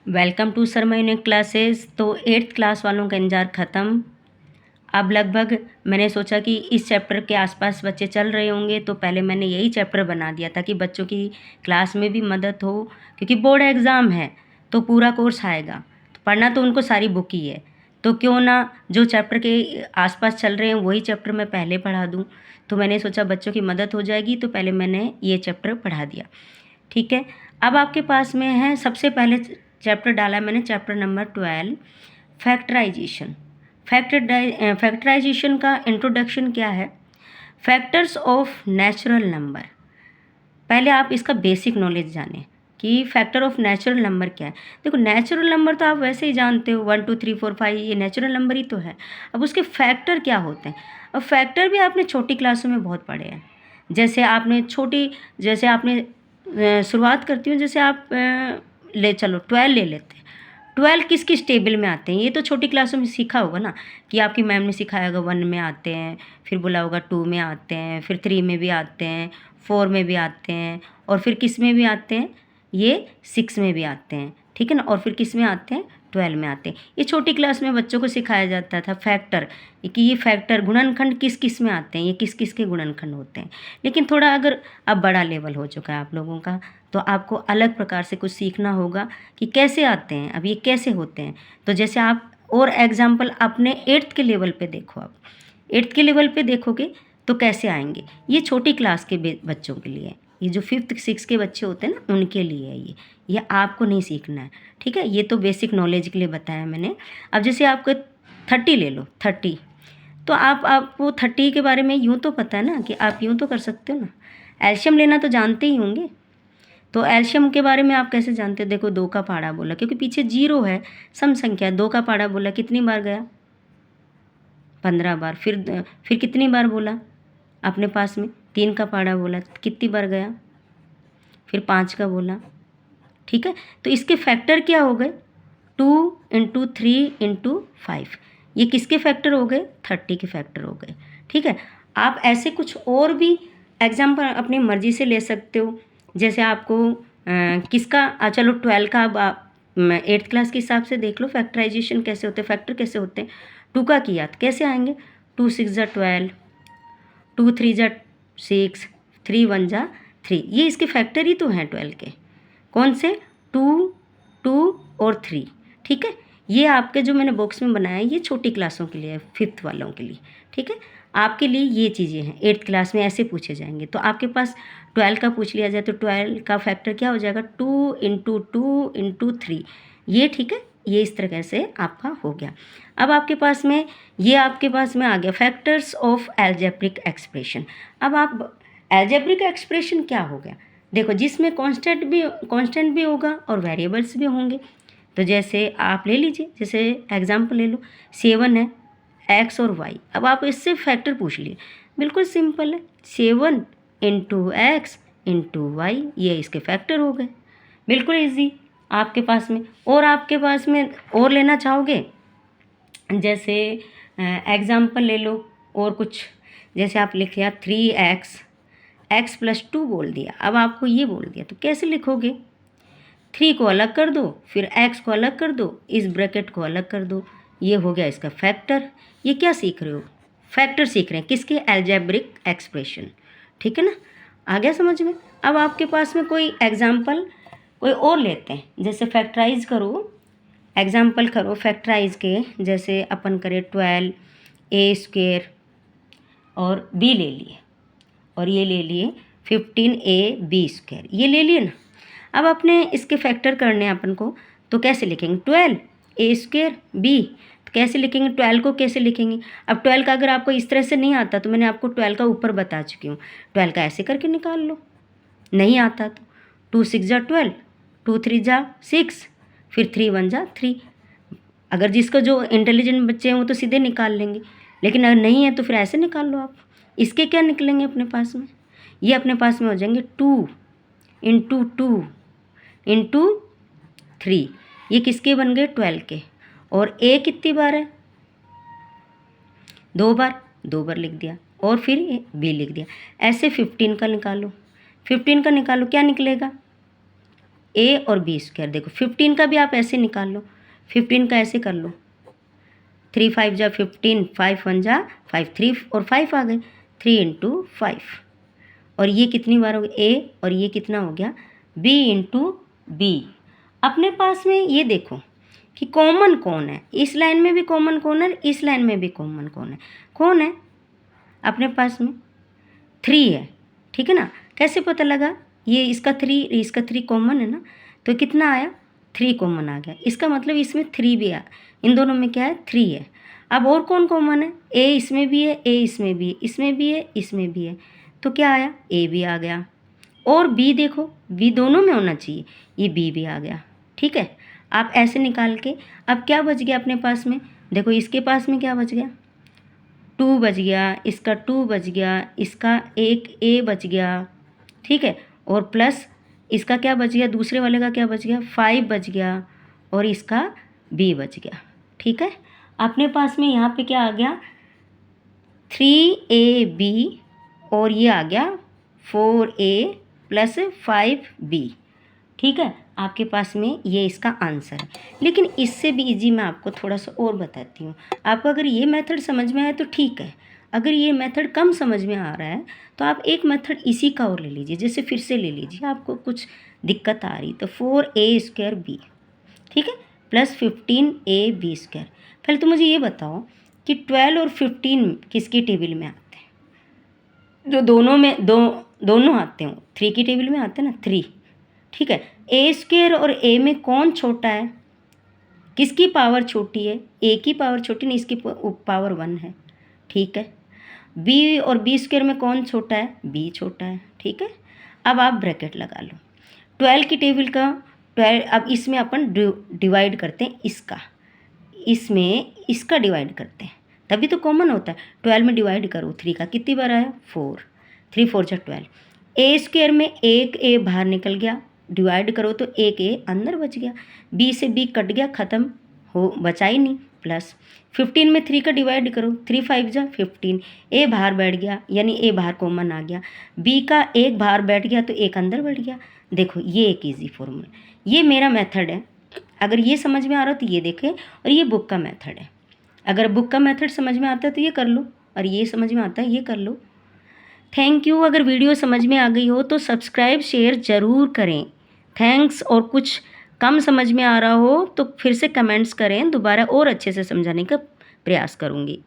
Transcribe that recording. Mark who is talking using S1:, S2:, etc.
S1: Welcome to Sharma unique classes. तो 8th class वालों का इंतज़ार ख़त्म। अब लगभग मैंने सोचा कि इस चैप्टर के आसपास बच्चे चल रहे होंगे, तो पहले मैंने यही चैप्टर बना दिया ताकि बच्चों की क्लास में भी मदद हो, क्योंकि बोर्ड एग्ज़ाम है तो पूरा कोर्स आएगा, तो पढ़ना तो उनको सारी बुक ही है। तो क्यों ना जो चैप्टर के आसपास चल रहे हैं वही चैप्टर मैं पहले पढ़ा दूँ। तो मैंने सोचा बच्चों की मदद हो जाएगी, तो पहले मैंने ये चैप्टर पढ़ा दिया। ठीक है, अब आपके पास में है, सबसे पहले चैप्टर डाला मैंने चैप्टर नंबर 12 फैक्टराइजेशन। फैक्टराइजेशन का इंट्रोडक्शन क्या है? Factors of natural number. पहले आप इसका बेसिक नॉलेज जानें कि फैक्टर ऑफ नेचुरल नंबर क्या है। देखो, नेचुरल नंबर तो आप वैसे ही जानते हो, 1 2 3 4 5 ये नेचुरल नंबर ही तो है। अब उसके फैक्टर क्या होते हैं? अब फैक्टर भी आपने छोटी क्लासों में बहुत पढ़े हैं। जैसे आपने शुरुआत करती हूँ, जैसे आप ले चलो 12 ले लेते हैं। 12 किस किस टेबल में आते हैं ये तो छोटी क्लासों में सीखा होगा ना, कि आपकी मैम ने सिखाया होगा 1 में आते हैं, फिर बोला होगा 2 में आते हैं, फिर 3 में भी आते हैं, 4 में भी आते हैं, और फिर किस में भी आते हैं, ये 6 में भी आते हैं। ठीक है ना, और फिर किस में आते हैं, 12 में आते हैं। ये छोटी क्लास में बच्चों को सिखाया जाता था फैक्टर, कि ये फैक्टर गुणनखंड किस किस में आते हैं, ये किस किस के गुणनखंड होते हैं। लेकिन थोड़ा अगर अब बड़ा लेवल हो चुका है आप लोगों का, तो आपको अलग प्रकार से कुछ सीखना होगा कि कैसे आते हैं, अब ये कैसे होते हैं। तो जैसे आप और एग्जाम्पल अपने 8th के लेवल पे देखो, आप 8th के लेवल पे देखोगे तो कैसे आएंगे। ये छोटी क्लास के बच्चों के लिए है, ये जो 5th 6th के बच्चे होते हैं ना, उनके लिए है ये आपको नहीं सीखना है। ठीक है, ये तो बेसिक नॉलेज के लिए बताया मैंने। अब जैसे आपको 30 ले लो, 30, तो आपको 30 के बारे में यूँ तो पता है ना, कि आप यूँ तो कर सकते हो ना, एल्शियम लेना तो जानते ही होंगे। तो एल्शियम के बारे में आप कैसे जानते हो? देखो, 2 का पहाड़ा बोला क्योंकि पीछे 0 है, सम संख्या। 2 का पहाड़ा बोला कितनी बार गया? 15 बार। फिर कितनी बार बोला अपने पास में? 3 का पहाड़ा बोला, कितनी बार गया? फिर 5 का बोला। ठीक है, तो इसके फैक्टर क्या हो गए? 2 इंटू 3 इंटू 5। ये किसके फैक्टर हो गए? 30 के फैक्टर हो गए। ठीक है, आप ऐसे कुछ और भी एग्जाम्पल अपनी मर्जी से ले सकते हो। जैसे आपको चलो 12 का अब आप 8th क्लास के हिसाब से देख लो, फैक्टराइजेशन कैसे होते हैं, फैक्टर कैसे होते हैं। 2 का किया तो कैसे आएंगे? 2 6 ज़ा 12, 2 3 ज़ा 6, 3 1 ज़ा 3। ये इसके फैक्टर ही तो हैं 12 के। कौन से? 2 2 और 3। ठीक है, ये आपके जो मैंने बॉक्स में बनाया है, ये छोटी क्लासों के लिए है, 5th वालों के लिए। ठीक है, आपके लिए ये चीज़ें हैं। 8th क्लास में ऐसे पूछे जाएंगे। तो आपके पास 12 का पूछ लिया जाए तो 12 का फैक्टर क्या हो जाएगा? 2 इंटू 2 इंटू 3। ये ठीक है, ये इस तरह से आपका हो गया। अब आपके पास में आ गया फैक्टर्स ऑफ एल्जेब्रिक एक्सप्रेशन। अब आप एल्जेब्रिक एक्सप्रेशन क्या हो गया? देखो, जिसमें कांस्टेंट भी होगा और वेरिएबल्स भी होंगे। तो जैसे आप ले लीजिए, जैसे एग्जांपल ले लो, 7 है, एक्स और वाई। अब आप इससे फैक्टर पूछ लिए, बिल्कुल सिंपल है, 7 इंटू एक्स इंटू वाई, ये इसके फैक्टर हो गए। बिल्कुल ईजी आपके पास में। और आपके पास में और लेना चाहोगे, जैसे एग्जांपल ले लो और कुछ, जैसे आप लिख लिया 3x, x प्लस 2 बोल दिया। अब आपको ये बोल दिया तो कैसे लिखोगे? 3 को अलग कर दो, फिर x को अलग कर दो, इस ब्रैकेट को अलग कर दो, ये हो गया इसका फैक्टर। ये क्या सीख रहे हो? फैक्टर सीख रहे हैं किसके? Algebraic expression. ठीक है ना, आ गया समझ में? अब आपके पास में कोई एग्जाम्पल कोई और लेते हैं, जैसे फैक्टराइज करो, एग्जाम्पल करो फैक्टराइज के। जैसे अपन करें 12 a स्क्वेयर और b ले लिए, और ये ले लिए 15ab स्क्वायर, ये ले लिए ना। अब अपने इसके फैक्टर करने हैं अपन को, तो कैसे लिखेंगे? 12 a स्क्वायर b, तो कैसे लिखेंगे? 12 को कैसे लिखेंगे? अब 12 का अगर आपको इस तरह से नहीं आता, तो मैंने आपको 12 का ऊपर बता चुकी हूँ, 12 का ऐसे करके निकाल लो। नहीं आता तो 2 6 ज़ा 12, 2 3 ज़ा 6, फिर 3 1 ज़ा 3। अगर जिसको जो इंटेलिजेंट बच्चे हैं वो तो सीधे निकाल लेंगे, लेकिन अगर नहीं है तो फिर ऐसे निकाल लो आप। इसके क्या निकलेंगे अपने पास में? ये अपने पास में हो जाएंगे 2 इंटू 2 इंटू 3। ये किसके बन गए? 12 के। और a कितनी बार है? 2 बार, 2 बार लिख दिया, और फिर b लिख दिया। ऐसे 15 का निकालो, 15 का निकालो, क्या निकलेगा? ए और बी स्क्वायर। देखो 15 का भी आप ऐसे निकाल लो, 15 का ऐसे कर लो, 3 5 जा 15, 5 1 जा 5, 3 और 5 आ गए, 3 इंटू 5। और ये कितनी बार हो गया ए, और ये कितना हो गया बी इंटू बी। अपने पास में ये देखो कि कॉमन कौन है, इस लाइन में भी कॉमन कौन है, इस लाइन में भी कॉमन कौन है अपने पास में 3 है, ठीक है ना। कैसे पता लगा, ये इसका 3 कॉमन है ना, तो कितना आया 3 कॉमन आ गया। इसका मतलब इसमें 3 भी आ, इन दोनों में क्या है 3 है। अब और कौन कॉमन है, ए इसमें भी है, ए इसमें भी है, इसमें भी है, इसमें भी है, तो क्या आया ए भी आ गया। और बी देखो, बी दोनों में होना चाहिए, ये बी भी आ गया, ठीक है। आप ऐसे निकाल के, अब क्या बच गया अपने पास में, देखो इसके पास में क्या बच गया 2 बच गया, इसका 2 बच गया, इसका एक ए बच गया, ठीक है। और प्लस इसका क्या बच गया, दूसरे वाले का क्या बच गया 5 बच गया, और इसका बी बच गया, ठीक है। अपने पास में यहाँ पे क्या आ गया 3ab, और ये आ गया 4a प्लस 5b, ठीक है। आपके पास में ये इसका आंसर है। लेकिन इससे भी इजी मैं आपको थोड़ा सा और बताती हूँ। आपको अगर ये मेथड समझ में आए तो ठीक है, अगर ये मेथड कम समझ में आ रहा है तो आप एक मेथड इसी का और ले लीजिए, जैसे फिर से ले लीजिए, आपको कुछ दिक्कत आ रही तो 4a² b, ठीक है, प्लस 15ab²। पहले तो मुझे ये बताओ कि 12 और 15 किसकी टेबल में आते हैं, जो दोनों में दोनों आते हैं 3 की टेबल में आते हैं ना 3, ठीक है। a² और a में कौन छोटा है, किसकी पावर छोटी है, a की पावर छोटी नहीं, इसकी पावर 1 है, ठीक है। b और b² में कौन छोटा है, b छोटा है, ठीक है। अब आप ब्रैकेट लगा लो 12 की टेबल का 12, अब इसमें अपन डिवाइड करते हैं इसमें इसका डिवाइड करते हैं, तभी तो कॉमन होता है। 12 में डिवाइड करो 3 का कितनी बार आया 4, 3 4 जा 12। a² में एक a बाहर निकल गया, डिवाइड करो तो एक a अंदर बच गया, b से b कट गया, ख़त्म हो, बचा ही नहीं। प्लस 15 में 3 का डिवाइड करो, 3 5 जा 15, a बाहर बैठ गया, यानी a बाहर कॉमन आ गया, b का एक बाहर बैठ गया तो एक अंदर बैठ गया। देखो ये एक ईजी फॉर्मूला, ये मेरा मेथड है। अगर ये समझ में आ रहा हो तो ये देखें, और ये बुक का मेथड है। अगर बुक का मेथड समझ में आता है तो ये कर लो, और ये समझ में आता है ये कर लो। Thank you. अगर वीडियो समझ में आ गई हो तो सब्सक्राइब शेयर ज़रूर करें। थैंक्स। और कुछ कम समझ में आ रहा हो तो फिर से कमेंट्स करें, दोबारा और अच्छे से समझाने का प्रयास करूँगी।